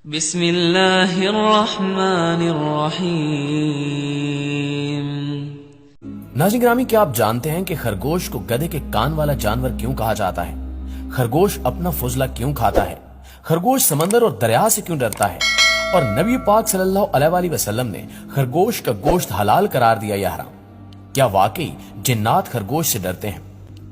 بسم اللہ الرحمن الرحیم۔ ناظرین گرامی، کیا آپ جانتے ہیں کہ خرگوش کو گدھے کے کان والا جانور کیوں کہا جاتا ہے؟ خرگوش اپنا فضلہ کیوں کھاتا ہے؟ خرگوش سمندر اور دریا سے کیوں ڈرتا ہے؟ اور نبی پاک صلی اللہ علیہ وآلہ وسلم نے خرگوش کا گوشت حلال قرار دیا یا حرام؟ کیا واقعی جنات خرگوش سے ڈرتے ہیں؟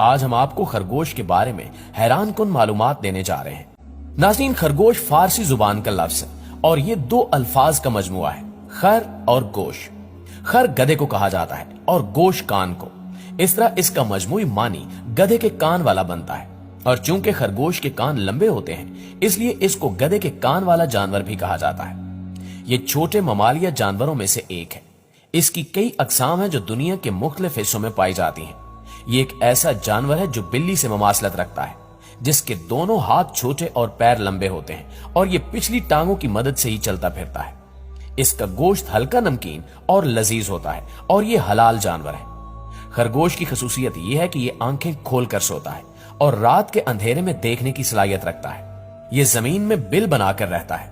آج ہم آپ کو خرگوش کے بارے میں حیران کن معلومات دینے جا رہے ہیں۔ ناظرین، خرگوش فارسی زبان کا لفظ ہے اور یہ دو الفاظ کا مجموعہ ہے، خر اور گوش۔ خر گدھے کو کہا جاتا ہے اور گوش کان کو۔ اس طرح اس کا مجموعی معنی گدھے کے کان والا بنتا ہے، اور چونکہ خرگوش کے کان لمبے ہوتے ہیں اس لیے اس کو گدھے کے کان والا جانور بھی کہا جاتا ہے۔ یہ چھوٹے ممالیہ جانوروں میں سے ایک ہے۔ اس کی کئی اقسام ہیں جو دنیا کے مختلف حصوں میں پائی جاتی ہیں۔ یہ ایک ایسا جانور ہے جو بلی سے مماثلت رکھتا ہے، جس کے دونوں ہاتھ چھوٹے اور پیر لمبے ہوتے ہیں، اور یہ پچھلی ٹانگوں کی مدد سے ہی چلتا پھرتا ہے۔ اس کا گوشت ہلکا نمکین اور لذیذ ہوتا ہے، اور یہ حلال جانور ہے۔ خرگوش کی خصوصیت یہ ہے کہ یہ آنکھیں کھول کر سوتا ہے اور رات کے اندھیرے میں دیکھنے کی صلاحیت رکھتا ہے۔ یہ زمین میں بل بنا کر رہتا ہے۔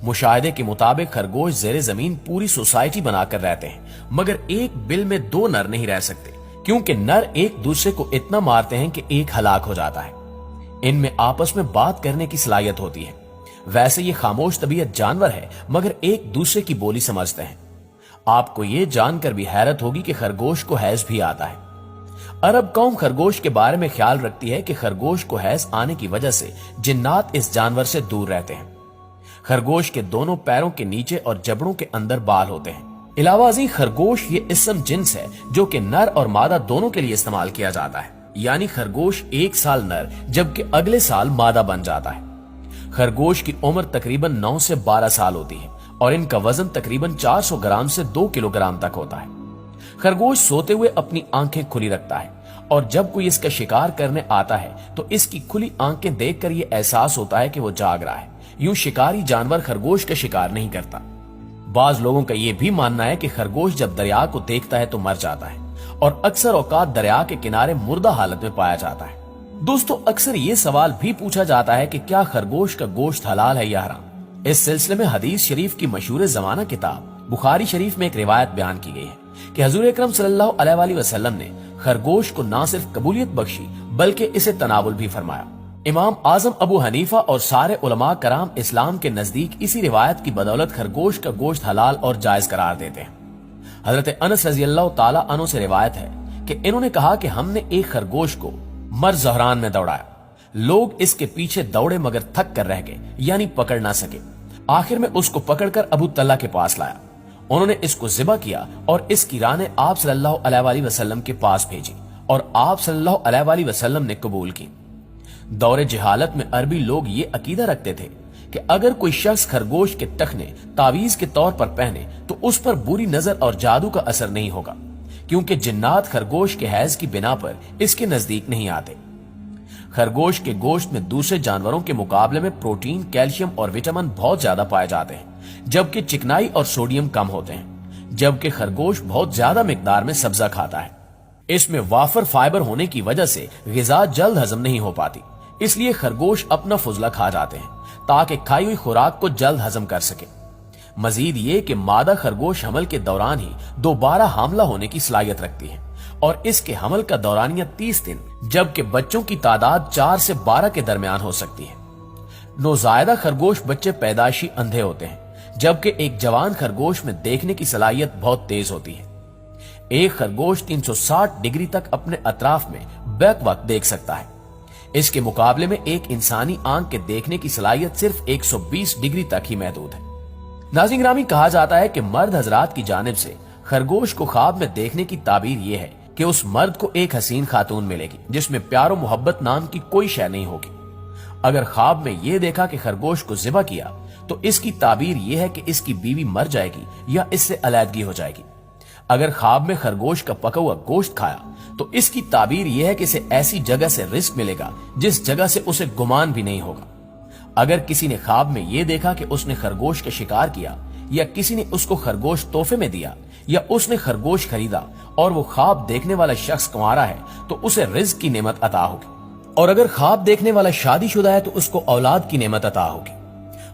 مشاہدے کے مطابق خرگوش زیر زمین پوری سوسائٹی بنا کر رہتے ہیں، مگر ایک بل میں دو نر نہیں رہ سکتے، کیونکہ نر ایک دوسرے کو اتنا مارتے ہیں کہ ایک ہلاک ہو جاتا ہے۔ ان میں آپس میں بات کرنے کی صلاحیت ہوتی ہے۔ ویسے یہ خاموش طبیعت جانور ہے، مگر ایک دوسرے کی بولی سمجھتے ہیں۔ آپ کو یہ جان کر بھی حیرت ہوگی کہ خرگوش کو حیض بھی آتا ہے۔ عرب قوم خرگوش کے بارے میں خیال رکھتی ہے کہ خرگوش کو حیض آنے کی وجہ سے جنات اس جانور سے دور رہتے ہیں۔ خرگوش کے دونوں پیروں کے نیچے اور جبڑوں کے اندر بال ہوتے ہیں۔ علاوہ ازیں خرگوش یہ اسم جنس ہے جو کہ نر اور مادہ دونوں کے لیے استعمال کیا جاتا ہے، یعنی خرگوش ایک سال نر جبکہ اگلے سال مادہ بن جاتا ہے۔ خرگوش کی عمر تقریباً 9 سے 12 سال ہوتی ہے، اور ان کا وزن تقریباً 400 گرام سے 2 کلو گرام تک ہوتا ہے۔ خرگوش سوتے ہوئے اپنی آنکھیں کھلی رکھتا ہے، اور جب کوئی اس کا شکار کرنے آتا ہے تو اس کی کھلی آنکھیں دیکھ کر یہ احساس ہوتا ہے کہ وہ جاگ رہا ہے۔ یوں شکاری جانور خرگوش کا شکار نہیں کرتا۔ بعض لوگوں کا یہ بھی ماننا ہے کہ خرگوش جب دریا کو دیکھتا ہے تو مر جاتا ہے، اور اکثر اوقات دریا کے کنارے مردہ حالت میں پایا جاتا ہے۔ دوستو، اکثر یہ سوال بھی پوچھا جاتا ہے کہ کیا خرگوش کا گوشت حلال ہے یا حرام؟ اس سلسلے میں حدیث شریف کی مشہور زمانہ کتاب بخاری شریف میں ایک روایت بیان کی گئی ہے کہ حضور اکرم صلی اللہ علیہ وآلہ وسلم نے خرگوش کو نہ صرف قبولیت بخشی بلکہ اسے تناول بھی فرمایا۔ امام اعظم ابو حنیفہ اور سارے علماء کرام اسلام کے نزدیک اسی روایت کی بدولت خرگوش کا گوشت حلال اور جائز قرار دیتے ہیں۔ حضرت انس رضی اللہ تعالیٰ عنہ سے روایت ہے کہ انہوں نے کہا کہ ہم نے ایک خرگوش کو مر زہران میں دوڑایا۔ لوگ اس کے پیچھے دوڑے مگر تھک کر رہ گئے، یعنی پکڑ نہ سکے۔ آخر میں اس کو پکڑ کر ابو طلحہ کے پاس لایا۔ انہوں نے اس کو ذبح کیا اور اس کی رانیں آپ صلی اللہ علیہ وآلہ وسلم کے پاس بھیجی، اور آپ صلی اللہ علیہ وآلہ وسلم نے قبول کی۔ دور جہالت میں عربی لوگ یہ عقیدہ رکھتے تھے کہ اگر کوئی شخص خرگوش کے ٹخنے تعویذ کے طور پر پہنے تو اس پر بری نظر اور جادو کا اثر نہیں ہوگا، کیونکہ جنات خرگوش کے حیض کی بنا پر اس کے نزدیک نہیں آتے۔ خرگوش کے گوشت میں دوسرے جانوروں کے مقابلے میں پروٹین، کیلشیم اور وٹامن بہت زیادہ پائے جاتے ہیں، جبکہ چکنائی اور سوڈیم کم ہوتے ہیں۔ جبکہ خرگوش بہت زیادہ مقدار میں سبزہ کھاتا ہے۔ اس میں وافر فائبر ہونے کی وجہ سے غذا جلد ہضم نہیں ہو پاتی، اس لیے خرگوش اپنا فضلہ کھا جاتے ہیں تاکہ کھائی ہوئی خوراک کو جلد ہضم کر سکے۔ مزید یہ کہ مادہ خرگوش حمل کے دوران ہی دوبارہ حاملہ ہونے کی صلاحیت رکھتی ہے، اور اس کے حمل کا دورانیہ 30 دن جبکہ بچوں کی تعداد 4 سے 12 کے درمیان ہو سکتی ہے۔ نوزائیدہ خرگوش بچے پیدائشی اندھے ہوتے ہیں، جبکہ ایک جوان خرگوش میں دیکھنے کی صلاحیت بہت تیز ہوتی ہے۔ ایک خرگوش 360 ڈگری تک اپنے اطراف میں بیک وقت دیکھ سکتا ہے۔ اس کے مقابلے میں ایک انسانی آنکھ کے دیکھنے کی صلاحیت صرف 120 ڈگری تک ہی محدود ہے۔ ناظرین گرامی، کہا جاتا ہے کہ مرد حضرات کی جانب سے خرگوش کو خواب میں دیکھنے کی تعبیر یہ ہے کہ اس مرد کو ایک حسین خاتون ملے گی جس میں پیار و محبت نام کی کوئی شے نہیں ہوگی۔ اگر خواب میں یہ دیکھا کہ خرگوش کو ذبح کیا تو اس کی تعبیر یہ ہے کہ اس کی بیوی مر جائے گی یا اس سے علیحدگی ہو جائے گی۔ اگر خواب میں خرگوش کا پکا ہوا گوشت کھایا تو اس کی تعبیر یہ ہے کہ اسے ایسی جگہ سے رزق ملے گا جس جگہ سے اسے گمان بھی نہیں ہوگا۔ اگر کسی نے خواب میں یہ دیکھا کہ اس نے خرگوش کا شکار کیا، یا کسی نے اس کو خرگوش تحفے میں دیا، یا اس نے خرگوش خریدا اور وہ خواب دیکھنے والا شخص کنوارا ہے تو اسے رزق کی نعمت عطا ہوگی، اور اگر خواب دیکھنے والا شادی شدہ ہے تو اس کو اولاد کی نعمت عطا ہوگی۔